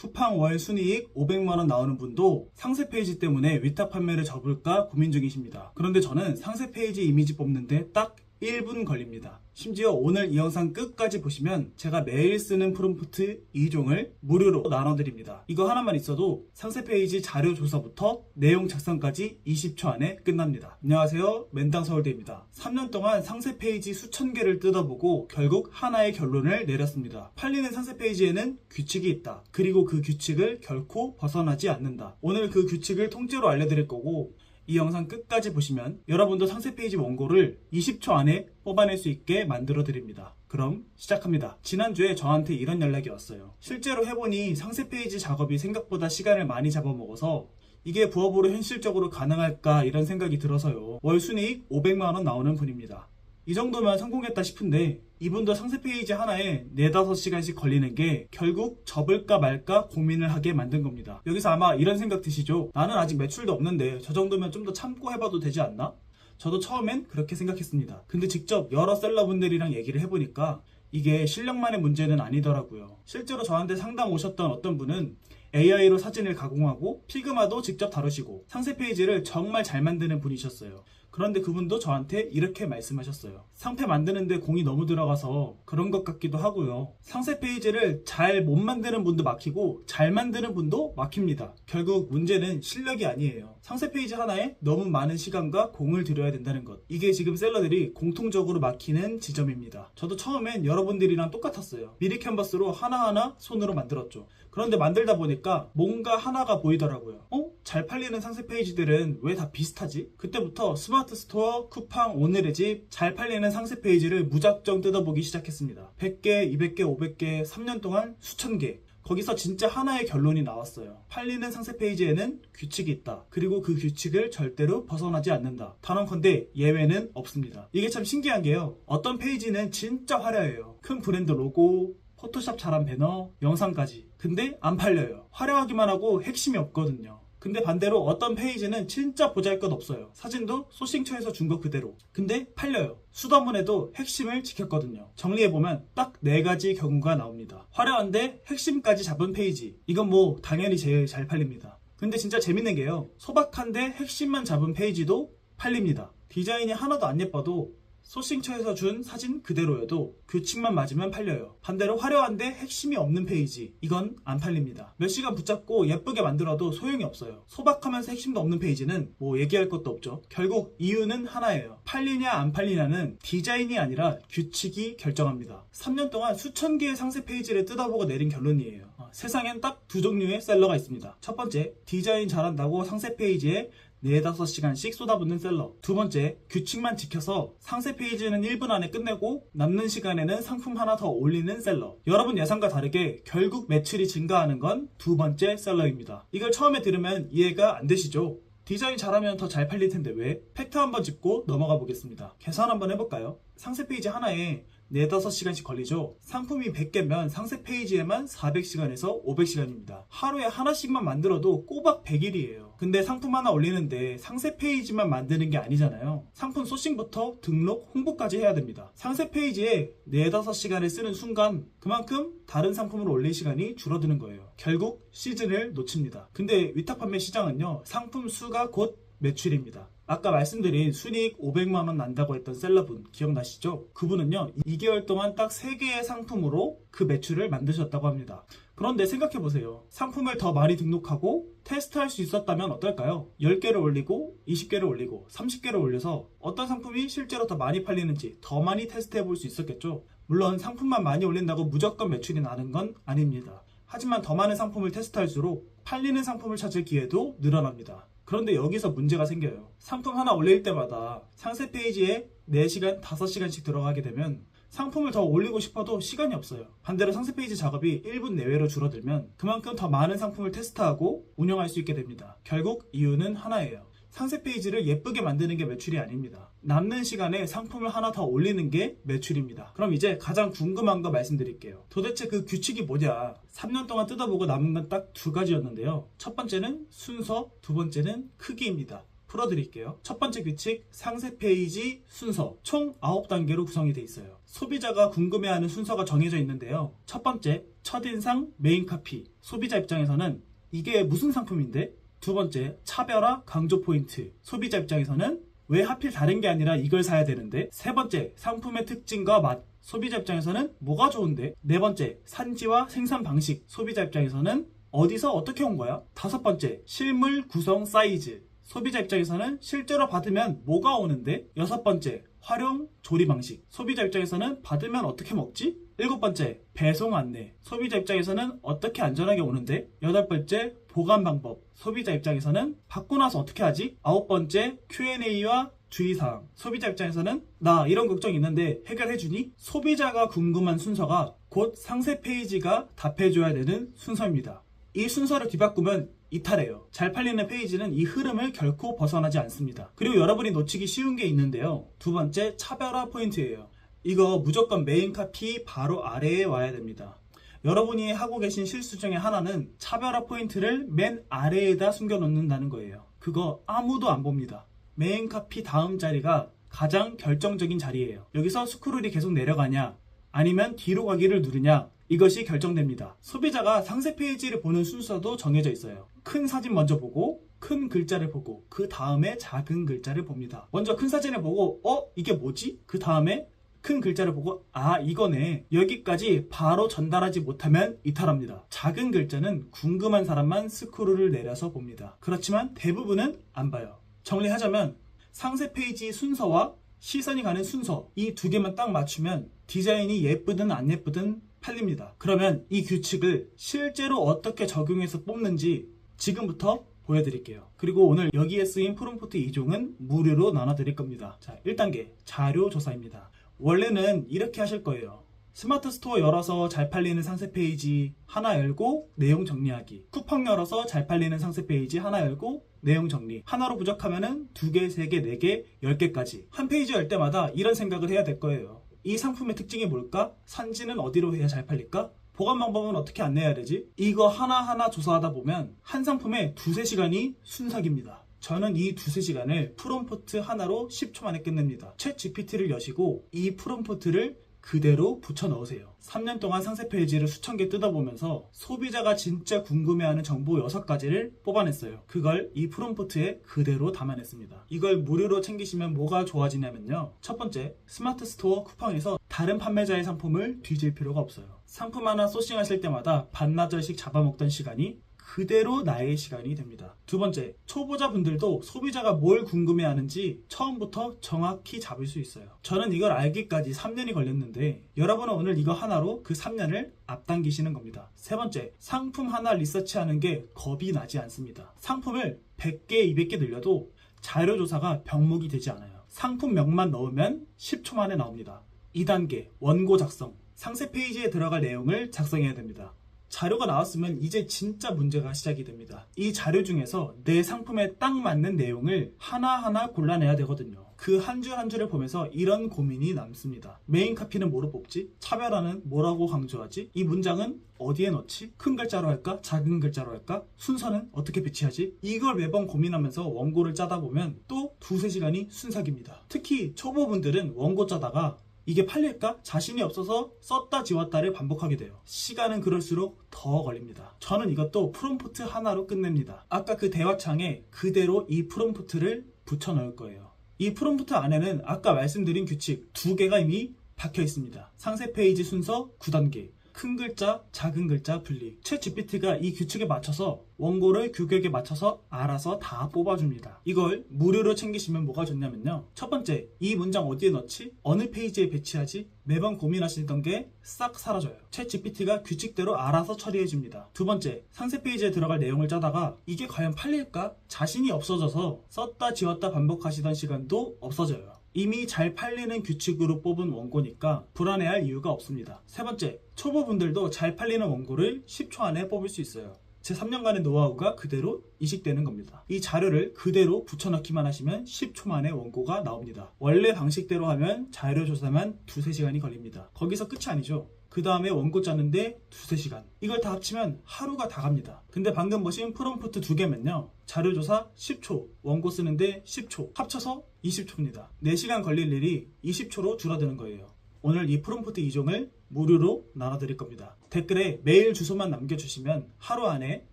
쿠팡 월 순이익 500만원 나오는 분도 상세 페이지 때문에 위탁 판매를 접을까 고민 중이십니다. 그런데 저는 상세 페이지 이미지 뽑는데 딱 1분 걸립니다. 심지어 오늘 이 영상 끝까지 보시면 제가 매일 쓰는 프롬프트 2종을 무료로 나눠드립니다. 이거 하나만 있어도 상세 페이지 자료 조사부터 내용 작성까지 20초 안에 끝납니다. 안녕하세요, 맨땅서울대입니다. 3년 동안 상세 페이지 수천 개를 뜯어보고 결국 하나의 결론을 내렸습니다. 팔리는 상세 페이지에는 규칙이 있다. 그리고 그 규칙을 결코 벗어나지 않는다. 오늘 그 규칙을 통째로 알려드릴 거고, 이 영상 끝까지 보시면 여러분도 상세 페이지 원고를 20초 안에 뽑아낼 수 있게 만들어 드립니다. 그럼 시작합니다. 지난주에 저한테 이런 연락이 왔어요. 실제로 해보니 상세 페이지 작업이 생각보다 시간을 많이 잡아먹어서 이게 부업으로 현실적으로 가능할까 이런 생각이 들어서요. 월 순이익 500만원 나오는 분입니다. 이 정도면 성공했다 싶은데 이분도 상세 페이지 하나에 4-5시간씩 걸리는 게 결국 접을까 말까 고민을 하게 만든 겁니다. 여기서 아마 이런 생각 드시죠? 나는 아직 매출도 없는데 저 정도면 좀 더 참고 해봐도 되지 않나? 저도 처음엔 그렇게 생각했습니다. 근데 직접 여러 셀러분들이랑 얘기를 해보니까 이게 실력만의 문제는 아니더라고요. 실제로 저한테 상담 오셨던 어떤 분은 AI로 사진을 가공하고 피그마도 직접 다루시고 상세 페이지를 정말 잘 만드는 분이셨어요. 그런데 그분도 저한테 이렇게 말씀하셨어요. 상패 만드는데 공이 너무 들어가서 그런 것 같기도 하고요. 상세 페이지를 잘 못 만드는 분도 막히고 잘 만드는 분도 막힙니다. 결국 문제는 실력이 아니에요. 상세 페이지 하나에 너무 많은 시간과 공을 들여야 된다는 것. 이게 지금 셀러들이 공통적으로 막히는 지점입니다. 저도 처음엔 여러분들이랑 똑같았어요. 미리 캔버스로 하나하나 손으로 만들었죠. 그런데 만들다 보니까 뭔가 하나가 보이더라고요. 잘 팔리는 상세 페이지들은 왜 다 비슷하지? 그때부터 스마트 스토어, 쿠팡, 오늘의 집, 잘 팔리는 상세 페이지를 무작정 뜯어보기 시작했습니다. 100개, 200개, 500개, 3년 동안 수천 개. 거기서 진짜 하나의 결론이 나왔어요. 팔리는 상세 페이지에는 규칙이 있다. 그리고 그 규칙을 절대로 벗어나지 않는다. 단언컨대 예외는 없습니다. 이게 참 신기한 게요. 어떤 페이지는 진짜 화려해요. 큰 브랜드 로고, 포토샵 잘한 배너, 영상까지. 근데 안 팔려요. 화려하기만 하고 핵심이 없거든요. 근데 반대로 어떤 페이지는 진짜 보잘것없어요. 사진도 소싱처에서 준 거 그대로. 근데 팔려요. 수더문에도 핵심을 지켰거든요. 정리해보면 딱 4가지 경우가 나옵니다. 화려한데 핵심까지 잡은 페이지. 이건 뭐 당연히 제일 잘 팔립니다. 근데 진짜 재밌는 게요. 소박한데 핵심만 잡은 페이지도 팔립니다. 디자인이 하나도 안 예뻐도 소싱처에서 준 사진 그대로여도 규칙만 맞으면 팔려요. 반대로 화려한데 핵심이 없는 페이지, 이건 안 팔립니다. 몇 시간 붙잡고 예쁘게 만들어도 소용이 없어요. 소박하면서 핵심도 없는 페이지는 뭐 얘기할 것도 없죠. 결국 이유는 하나예요. 팔리냐 안 팔리냐는 디자인이 아니라 규칙이 결정합니다. 3년 동안 수천 개의 상세 페이지를 뜯어보고 내린 결론이에요. 세상엔 딱 2종류의 셀러가 있습니다. 첫 번째, 디자인 잘한다고 상세 페이지에 4-5시간씩 쏟아붓는 셀러. 두 번째, 규칙만 지켜서 상세 페이지는 1분 안에 끝내고 남는 시간에는 상품 하나 더 올리는 셀러. 여러분 예상과 다르게 결국 매출이 증가하는 건 두 번째 셀러입니다. 이걸 처음에 들으면 이해가 안 되시죠? 디자인 잘하면 더 잘 팔릴 텐데 왜? 팩트 한번 짚고 넘어가 보겠습니다. 계산 한번 해볼까요? 상세 페이지 하나에 4-5시간씩 걸리죠. 상품이 100개면 상세 페이지에만 400시간에서 500시간입니다. 하루에 하나씩만 만들어도 꼬박 100일이에요. 근데 상품 하나 올리는데 상세 페이지만 만드는 게 아니잖아요. 상품 소싱부터 등록, 홍보까지 해야 됩니다. 상세 페이지에 4-5시간을 쓰는 순간 그만큼 다른 상품을 올릴 시간이 줄어드는 거예요. 결국 시즌을 놓칩니다. 근데 위탁 판매 시장은요, 상품 수가 곧 매출입니다. 아까 말씀드린 순이익 500만원 난다고 했던 셀러분 기억나시죠? 그분은요 2개월 동안 딱 3개의 상품으로 그 매출을 만드셨다고 합니다. 그런데 생각해보세요. 상품을 더 많이 등록하고 테스트할 수 있었다면 어떨까요? 10개를 올리고 20개를 올리고 30개를 올려서 어떤 상품이 실제로 더 많이 팔리는지 더 많이 테스트해볼 수 있었겠죠? 물론 상품만 많이 올린다고 무조건 매출이 나는 건 아닙니다. 하지만 더 많은 상품을 테스트할수록 팔리는 상품을 찾을 기회도 늘어납니다. 그런데 여기서 문제가 생겨요. 상품 하나 올릴 때마다 상세 페이지에 4시간, 5시간씩 들어가게 되면 상품을 더 올리고 싶어도 시간이 없어요. 반대로 상세 페이지 작업이 1분 내외로 줄어들면 그만큼 더 많은 상품을 테스트하고 운영할 수 있게 됩니다. 결국 이유는 하나예요. 상세 페이지를 예쁘게 만드는 게 매출이 아닙니다. 남는 시간에 상품을 하나 더 올리는 게 매출입니다. 그럼 이제 가장 궁금한 거 말씀드릴게요. 도대체 그 규칙이 뭐냐? 3년 동안 뜯어보고 남은 건 딱 2가지였는데요. 첫 번째는 순서, 두 번째는 크기입니다. 풀어드릴게요. 첫 번째 규칙, 상세 페이지 순서 총 9단계로 구성이 되어 있어요. 소비자가 궁금해하는 순서가 정해져 있는데요. 첫 번째, 첫인상 메인 카피. 소비자 입장에서는 이게 무슨 상품인데? 두 번째, 차별화 강조 포인트. 소비자 입장에서는 왜 하필 다른 게 아니라 이걸 사야 되는데? 세 번째, 상품의 특징과 맛. 소비자 입장에서는 뭐가 좋은데? 네 번째, 산지와 생산 방식. 소비자 입장에서는 어디서 어떻게 온 거야? 다섯 번째, 실물 구성 사이즈. 소비자 입장에서는 실제로 받으면 뭐가 오는데? 여섯 번째, 활용 조리 방식. 소비자 입장에서는 받으면 어떻게 먹지? 일곱 번째, 배송 안내. 소비자 입장에서는 어떻게 안전하게 오는데? 여덟 번째, 보관 방법. 소비자 입장에서는 받고 나서 어떻게 하지? 아홉 번째, Q&A와 주의사항. 소비자 입장에서는 나 이런 걱정 있는데 해결해주니? 소비자가 궁금한 순서가 곧 상세 페이지가 답해줘야 되는 순서입니다. 이 순서를 뒤바꾸면 이탈해요. 잘 팔리는 페이지는 이 흐름을 결코 벗어나지 않습니다. 그리고 여러분이 놓치기 쉬운 게 있는데요. 두 번째, 차별화 포인트예요. 이거 무조건 메인 카피 바로 아래에 와야 됩니다. 여러분이 하고 계신 실수 중에 하나는 차별화 포인트를 맨 아래에다 숨겨놓는다는 거예요. 그거 아무도 안 봅니다. 메인 카피 다음 자리가 가장 결정적인 자리예요. 여기서 스크롤이 계속 내려가냐 아니면 뒤로 가기를 누르냐, 이것이 결정됩니다. 소비자가 상세 페이지를 보는 순서도 정해져 있어요. 큰 사진 먼저 보고 큰 글자를 보고 그 다음에 작은 글자를 봅니다. 먼저 큰 사진을 보고 이게 뭐지? 그 다음에 큰 글자를 보고 이거네. 여기까지 바로 전달하지 못하면 이탈합니다. 작은 글자는 궁금한 사람만 스크롤을 내려서 봅니다. 그렇지만 대부분은 안 봐요. 정리하자면 상세 페이지 순서와 시선이 가는 순서, 이 두 개만 딱 맞추면 디자인이 예쁘든 안 예쁘든 팔립니다. 그러면 이 규칙을 실제로 어떻게 적용해서 뽑는지 지금부터 보여드릴게요. 그리고 오늘 여기에 쓰인 프롬프트 2종은 무료로 나눠드릴 겁니다. 자, 1단계 자료 조사입니다. 원래는 이렇게 하실 거예요. 스마트 스토어 열어서 잘 팔리는 상세 페이지 하나 열고 내용 정리하기. 쿠팡 열어서 잘 팔리는 상세 페이지 하나 열고 내용 정리. 하나로 부족하면은 2개, 3개, 4개, 10개까지. 한 페이지 열 때마다 이런 생각을 해야 될 거예요. 이 상품의 특징이 뭘까? 산지는 어디로 해야 잘 팔릴까? 보관 방법은 어떻게 안내해야 되지? 이거 하나하나 조사하다 보면 한 상품에 2-3시간이 순삭입니다. 저는 이 2-3시간을 프롬프트 하나로 10초 만에 끝냅니다. 챗 GPT를 여시고 이 프롬프트를 그대로 붙여 넣으세요. 3년 동안 상세 페이지를 수천 개 뜯어보면서 소비자가 진짜 궁금해하는 정보 6가지를 뽑아냈어요. 그걸 이 프롬프트에 그대로 담아냈습니다. 이걸 무료로 챙기시면 뭐가 좋아지냐면요. 첫 번째, 스마트 스토어 쿠팡에서 다른 판매자의 상품을 뒤질 필요가 없어요. 상품 하나 소싱하실 때마다 반나절씩 잡아먹던 시간이 그대로 나의 시간이 됩니다. 두 번째, 초보자분들도 소비자가 뭘 궁금해하는지 처음부터 정확히 잡을 수 있어요. 저는 이걸 알기까지 3년이 걸렸는데 여러분은 오늘 이거 하나로 그 3년을 앞당기시는 겁니다. 세 번째, 상품 하나 리서치하는 게 겁이 나지 않습니다. 상품을 100개, 200개 늘려도 자료조사가 병목이 되지 않아요. 상품명만 넣으면 10초 만에 나옵니다. 2단계, 원고 작성. 상세 페이지에 들어갈 내용을 작성해야 됩니다. 자료가 나왔으면 이제 진짜 문제가 시작이 됩니다. 이 자료 중에서 내 상품에 딱 맞는 내용을 하나하나 골라내야 되거든요. 그 한 줄 한 줄을 보면서 이런 고민이 남습니다. 메인 카피는 뭐로 뽑지? 차별화는 뭐라고 강조하지? 이 문장은 어디에 넣지? 큰 글자로 할까? 작은 글자로 할까? 순서는 어떻게 배치하지? 이걸 매번 고민하면서 원고를 짜다 보면 또 2-3시간이 순삭입니다. 특히 초보분들은 원고 짜다가 이게 팔릴까? 자신이 없어서 썼다 지웠다를 반복하게 돼요. 시간은 그럴수록 더 걸립니다. 저는 이것도 프롬프트 하나로 끝냅니다. 아까 그 대화창에 그대로 이 프롬프트를 붙여 넣을 거예요. 이 프롬프트 안에는 아까 말씀드린 규칙 2개가 이미 박혀 있습니다. 상세 페이지 순서 9단계. 큰 글자, 작은 글자 분리. 챗 GPT가 이 규칙에 맞춰서 원고를 규격에 맞춰서 알아서 다 뽑아줍니다. 이걸 무료로 챙기시면 뭐가 좋냐면요. 첫 번째, 이 문장 어디에 넣지? 어느 페이지에 배치하지? 매번 고민하시던 게 싹 사라져요. 챗 GPT가 규칙대로 알아서 처리해줍니다. 두 번째, 상세 페이지에 들어갈 내용을 짜다가 이게 과연 팔릴까? 자신이 없어져서 썼다 지웠다 반복하시던 시간도 없어져요. 이미 잘 팔리는 규칙으로 뽑은 원고니까 불안해할 이유가 없습니다. 세 번째, 초보분들도 잘 팔리는 원고를 10초 안에 뽑을 수 있어요. 제 3년간의 노하우가 그대로 이식되는 겁니다. 이 자료를 그대로 붙여넣기만 하시면 10초 만에 원고가 나옵니다. 원래 방식대로 하면 자료 조사만 2-3시간이 걸립니다. 거기서 끝이 아니죠. 그 다음에 원고 짜는데 2-3시간. 이걸 다 합치면 하루가 다 갑니다. 근데 방금 보신 프롬프트 2개면요. 자료조사 10초, 원고 쓰는데 10초, 합쳐서 20초입니다. 4시간 걸릴 일이 20초로 줄어드는 거예요. 오늘 이 프롬프트 2종을 무료로 나눠드릴 겁니다. 댓글에 메일 주소만 남겨주시면 하루 안에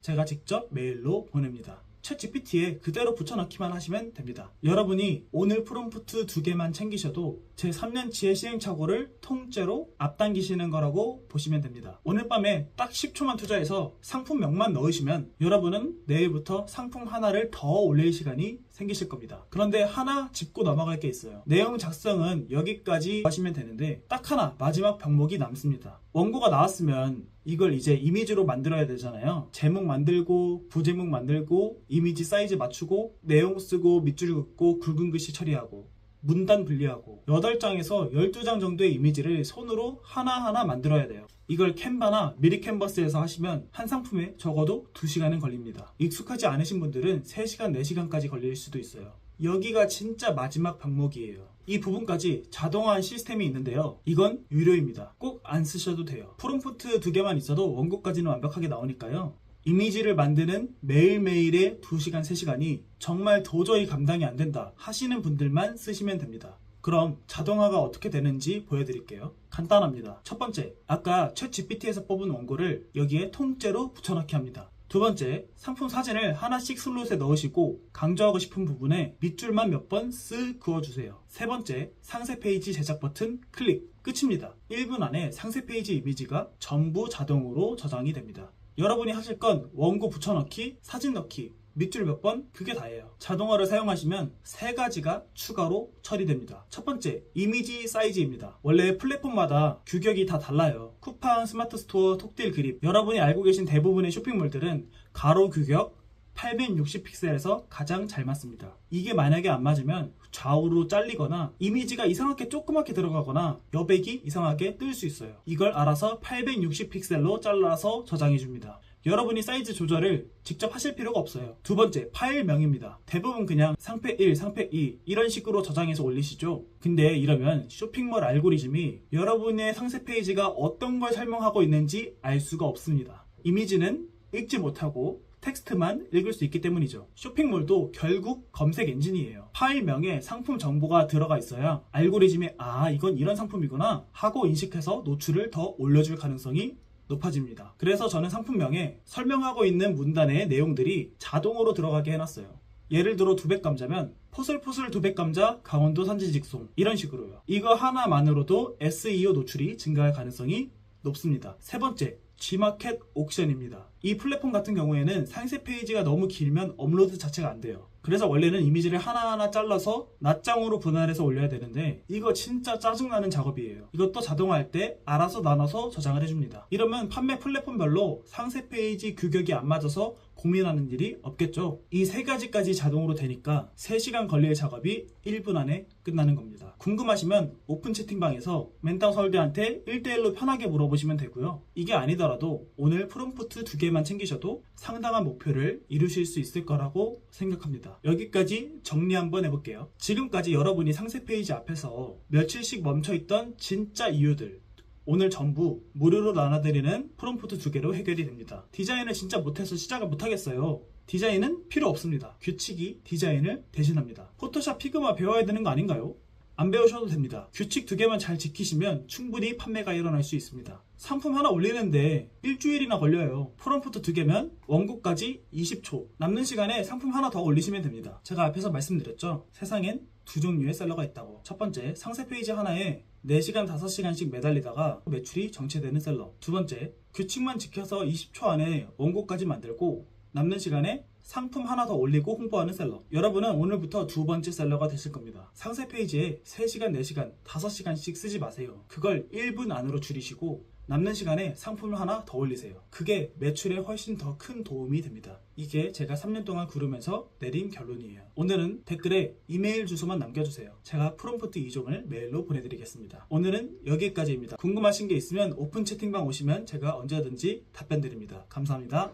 제가 직접 메일로 보냅니다. 챗GPT에 그대로 붙여넣기만 하시면 됩니다. 여러분이 오늘 프롬프트 2개만 챙기셔도 제 3년치의 시행착오를 통째로 앞당기시는 거라고 보시면 됩니다. 오늘 밤에 딱 10초만 투자해서 상품명만 넣으시면 여러분은 내일부터 상품 하나를 더 올릴 시간이 생기실 겁니다. 그런데 하나 짚고 넘어갈 게 있어요. 내용 작성은 여기까지 하시면 되는데 딱 하나 마지막 병목이 남습니다. 원고가 나왔으면 이걸 이제 이미지로 만들어야 되잖아요. 제목 만들고 부제목 만들고 이미지 사이즈 맞추고 내용 쓰고 밑줄 긋고 굵은 글씨 처리하고 문단 분리하고 8장에서 12장 정도의 이미지를 손으로 하나하나 만들어야 돼요. 이걸 캔바나 미리 캔버스에서 하시면 한 상품에 적어도 2시간은 걸립니다. 익숙하지 않으신 분들은 3시간, 4시간까지 걸릴 수도 있어요. 여기가 진짜 마지막 방목이에요. 이 부분까지 자동화한 시스템이 있는데요. 이건 유료입니다. 꼭 안 쓰셔도 돼요. 프롬프트 2개만 있어도 원고까지는 완벽하게 나오니까요. 이미지를 만드는 매일매일의 2시간, 3시간이 정말 도저히 감당이 안 된다 하시는 분들만 쓰시면 됩니다. 그럼 자동화가 어떻게 되는지 보여드릴게요. 간단합니다. 첫 번째, 아까 챗GPT에서 뽑은 원고를 여기에 통째로 붙여넣기 합니다. 두 번째, 상품 사진을 하나씩 슬롯에 넣으시고 강조하고 싶은 부분에 밑줄만 몇 번 쓱 그어주세요. 세 번째, 상세 페이지 제작 버튼 클릭. 끝입니다. 1분 안에 상세 페이지 이미지가 전부 자동으로 저장이 됩니다. 여러분이 하실 건 원고 붙여넣기, 사진 넣기, 밑줄 몇 번, 그게 다예요. 자동화를 사용하시면 3가지가 추가로 처리됩니다. 첫 번째, 이미지 사이즈입니다. 원래 플랫폼마다 규격이 다 달라요. 쿠팡, 스마트 스토어, 톡딜, 그립. 여러분이 알고 계신 대부분의 쇼핑몰들은 가로 규격 860픽셀에서 가장 잘 맞습니다. 이게 만약에 안 맞으면 좌우로 잘리거나 이미지가 이상하게 조그맣게 들어가거나 여백이 이상하게 뜰 수 있어요. 이걸 알아서 860픽셀로 잘라서 저장해줍니다. 여러분이 사이즈 조절을 직접 하실 필요가 없어요. 두 번째, 파일명입니다. 대부분 그냥 상패 1, 상패 2 이런 식으로 저장해서 올리시죠. 근데 이러면 쇼핑몰 알고리즘이 여러분의 상세 페이지가 어떤 걸 설명하고 있는지 알 수가 없습니다. 이미지는 읽지 못하고 텍스트만 읽을 수 있기 때문이죠. 쇼핑몰도 결국 검색 엔진이에요. 파일명에 상품 정보가 들어가 있어야 알고리즘이 이건 이런 상품이구나 하고 인식해서 노출을 더 올려줄 가능성이 높아집니다. 그래서 저는 상품명에 설명하고 있는 문단의 내용들이 자동으로 들어가게 해놨어요. 예를 들어 두백감자면 포슬포슬 두백감자 강원도 산지 직송 이런 식으로요. 이거 하나만으로도 SEO 노출이 증가할 가능성이 높습니다. 세 번째, G마켓 옥션입니다. 이 플랫폼 같은 경우에는 상세 페이지가 너무 길면 업로드 자체가 안 돼요. 그래서 원래는 이미지를 하나하나 잘라서 낱장으로 분할해서 올려야 되는데 이거 진짜 짜증나는 작업이에요. 이것도 자동화할 때 알아서 나눠서 저장을 해줍니다. 이러면 판매 플랫폼별로 상세 페이지 규격이 안 맞아서 고민하는 일이 없겠죠. 이 3가지까지 자동으로 되니까 3시간 걸릴 작업이 1분 안에 끝나는 겁니다. 궁금하시면 오픈 채팅방에서 멘땅 서울대한테 1대1로 편하게 물어보시면 되고요. 이게 아니더라도 오늘 프롬프트 2개만 챙기셔도 상당한 목표를 이루실 수 있을 거라고 생각합니다. 여기까지 정리 한번 해볼게요. 지금까지 여러분이 상세 페이지 앞에서 며칠씩 멈춰있던 진짜 이유들 오늘 전부 무료로 나눠드리는 프롬프트 2개로 해결이 됩니다. 디자인을 진짜 못해서 시작을 못하겠어요. 디자인은 필요 없습니다. 규칙이 디자인을 대신합니다. 포토샵, 피그마 배워야 되는 거 아닌가요? 안 배우셔도 됩니다. 규칙 2개만 잘 지키시면 충분히 판매가 일어날 수 있습니다. 상품 하나 올리는데 일주일이나 걸려요. 프롬프트 2개면 원고까지 20초. 남는 시간에 상품 하나 더 올리시면 됩니다. 제가 앞에서 말씀드렸죠. 세상엔 2종류의 셀러가 있다고. 첫 번째, 상세 페이지 하나에 4시간, 5시간씩 매달리다가 매출이 정체되는 셀러. 두 번째, 규칙만 지켜서 20초 안에 원고까지 만들고 남는 시간에 상품 하나 더 올리고 홍보하는 셀러. 여러분은 오늘부터 2번째 셀러가 되실 겁니다. 상세 페이지에 3시간, 4시간, 5시간씩 쓰지 마세요. 그걸 1분 안으로 줄이시고 남는 시간에 상품을 하나 더 올리세요. 그게 매출에 훨씬 더 큰 도움이 됩니다. 이게 제가 3년 동안 구르면서 내린 결론이에요. 오늘은 댓글에 이메일 주소만 남겨주세요. 제가 프롬프트 2종을 메일로 보내드리겠습니다. 오늘은 여기까지입니다. 궁금하신 게 있으면 오픈 채팅방 오시면 제가 언제든지 답변 드립니다. 감사합니다.